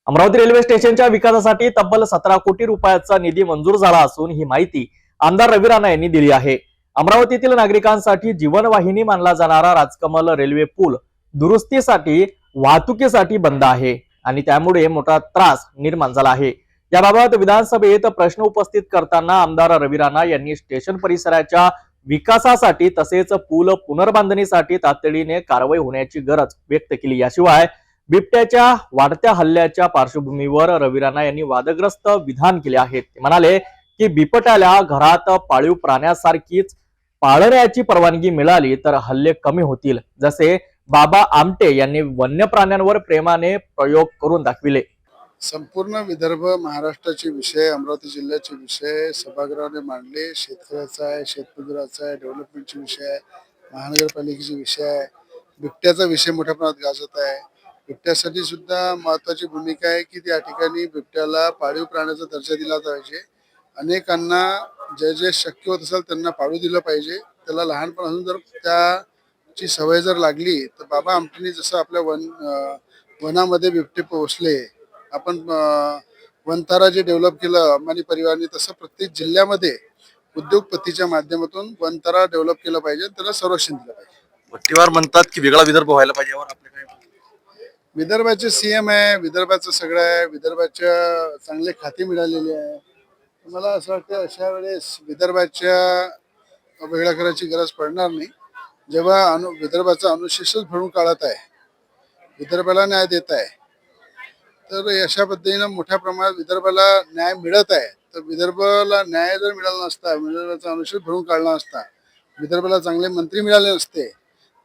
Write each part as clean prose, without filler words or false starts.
Amravati railway स्टेशनच्या विकासासाठी तब्बल 17 कोटी रुपयाचा निधी मंजूर झाला असून ही माहिती आमदार रवी राणा यांनी दिली आहे। अमरावतीतील नागरिकांसाठी जीवनवाहिनी मानला जाणारा राजकमल रेल्वे पूल दुरुस्तीसाठी वाहतुकीसाठी बंद आहे आणि त्यामुळे मोठा त्रास निर्माण झाला आहे। याबाबत विधानसभेत प्रश्न उपस्थित करताना आमदार रवी राणा यांनी स्टेशन परिसराच्या विकासासाठी तसेच पूल पुनर्बांधणीसाठी तातडीने कारवाई होण्याची गरज व्यक्त केली। याशिवाय बिबट्याच्या वाढत्या हल्ल्याच्या पार्श्वभूमीवर रवी राणा यांनी वादग्रस्त विधान केले आहे। ते म्हणाले की बिबट्याला घरात पाळीव प्राण्यासारखीच पाळण्याची परवानगी मिळाली तर हल्ले कमी होतील, जसे बाबा आमटे यांनी वन्य प्राण्यांवर प्रेमाने प्रयोग करून दाखविले। संपूर्ण विदर्भ महाराष्ट्राचे विषय, अमरावती जिल्ह्याचे विषय सभागृहाने मांडले। शेतकऱ्याचा आहे, शेतमजुराचा आहे, डेव्हलपमेंटचे विषय आहे, महानगरपालिकेचे विषय आहे, बिबट्याचा विषय मोठ्या प्रमाणात गाजत आहे। बिबट्यासाठी सुद्धा महत्वाची भूमिका आहे की त्या ठिकाणी बिबट्याला पाळीव प्राण्याचा दर्जा दिला पाहिजे। अनेकांना जे जे शक्य होत असेल त्यांना पाळू दिलं पाहिजे। त्याला लहानपणापासून जर त्याची सवय जर लागली तर बाबा आमटेंनी जसं आपल्या वनामध्ये बिबटे पोहोचले, आपण वनतारा जे डेव्हलप केलं अंबानी परिवाराने, तसं प्रत्येक जिल्ह्यामध्ये उद्योगपतीच्या माध्यमातून वनतारा डेव्हलप केलं पाहिजे, त्याला संरक्षण दिलं पाहिजे। वट्टीवार म्हणतात की वेगळा विदर्भ व्हायला पाहिजे, यावर आपले काय? विदर्भाचे सीएम आहे, विदर्भाचं सगळं आहे, विदर्भाच्या चांगले खाते मिळालेले आहे। मला असं वाटतं अशा वेळेस विदर्भाच्या वेगळ्या करायची गरज पडणार नाही। जेव्हा विदर्भाचा अनुशेषच भरून काढत आहे, विदर्भाला न्याय देत आहे, तर अशा पद्धतीनं मोठ्या प्रमाणात विदर्भाला न्याय मिळत आहे। तर विदर्भाला न्याय जर मिळाला नसता, विदर्भाचा अनुशेष भरून काढला नसता, विदर्भाला चांगले मंत्री मिळाले नसते,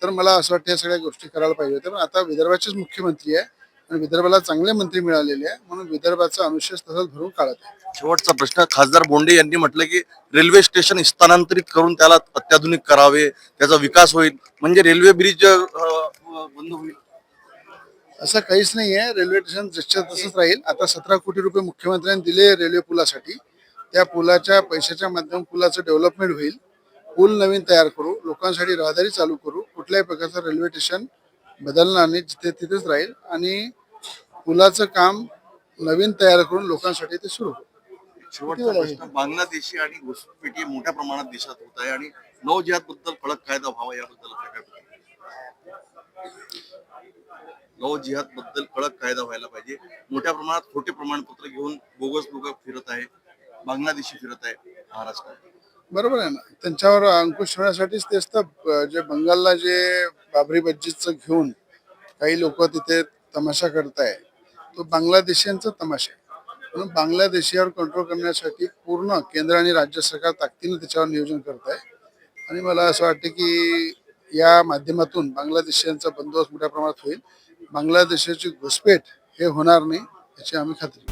तर मला असं वाटतं या सगळ्या गोष्टी करायला पाहिजे होत्या। पण आता विदर्भाचेच मुख्यमंत्री आहे आणि विदर्भाला चांगले मंत्री मिळालेले आहे, म्हणून विदर्भाचा अनुशेष तसंच भरून काढत आहे। शेवटचा प्रश्न, खासदार बोंडे यांनी म्हटलं की रेल्वे स्टेशन स्थानांतरित करून त्याला अत्याधुनिक करावे, त्याचा विकास होईल, म्हणजे रेल्वे ब्रिज बंद होईल। असं काहीच नाही आहे, रेल्वे स्टेशन जसं तसंच राहील। आता 17 कोटी रुपये मुख्यमंत्र्यांनी दिले रेल्वे पुलासाठी, त्या पुलाच्या पैशाच्या माध्यमातून पुलाचं डेव्हलपमेंट होईल। पूल नवीन तयार करू, लोकांसाठी रहदारी चालू करू, कुठल्याही प्रकारचं रेल्वे स्टेशन बदलणार नाही, जिथे तिथेच राहील आणि पुलाचं काम नवीन तयार करून लोकांसाठी ते सुरू करू। शेवटचा प्रश्न, बांगलादेशी आणि घुसपेटी मोठ्या प्रमाणात देशात होत आहे आणि नौ जिहाद बद्दल कडक कायदा व्हावा, याबद्दल काय? नौ जिहाद बद्दल कडक कायदा व्हायला पाहिजे। मोठ्या प्रमाणात खोटे प्रमाणपत्र घेऊन बोगस लोक फिरत आहे, बांगलादेशी फिरत आहे महाराष्ट्रात। बरोबर आहे ना, त्यांच्यावर अंकुश ठेवण्यासाठीच तेच तर जे बंगालला जे बाबरी मस्जिदचं घेऊन काही लोक तिथे तमाशा करताय, तो बांगलादेशीयांचा तमाशा आहे। म्हणून बांगलादेशीवर कंट्रोल करण्यासाठी पूर्ण केंद्र आणि राज्य सरकार ताकदीने त्याच्यावर नियोजन करत आहे आणि मला असं वाटतं की या माध्यमातून बांगलादेशीयांचा बंदोबस्त मोठ्या प्रमाणात होईल। बांगलादेशाची घुसपेट हे होणार नाही याची आम्ही खात्री